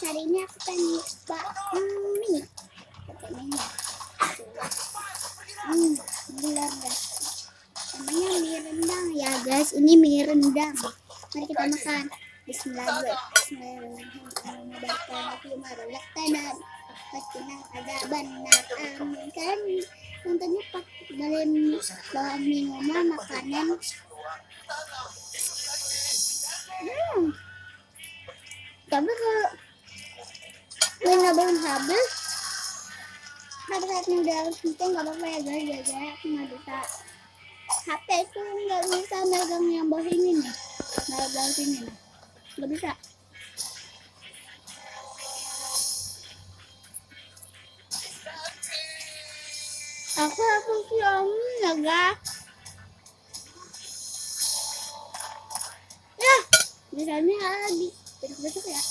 guys, hari ini aku pengen bakmi katanya. Benar guys, namanya mie rendang ya guys, ini mie rendang. Mari kita makan. Bismillahirrahmanirrahim. Ada benar amin kan nontonnya pak dalam bawa minuman makanan. Tapi kalau belum habis pada saatnya udah harus itu nggak apa-apa ya guys, aku nggak bisa HP itu nggak bisa megang yang bawah ini nih, megang sini nih, nggak bisa. Aku siang ya guys ya, misalnya habis besok ya.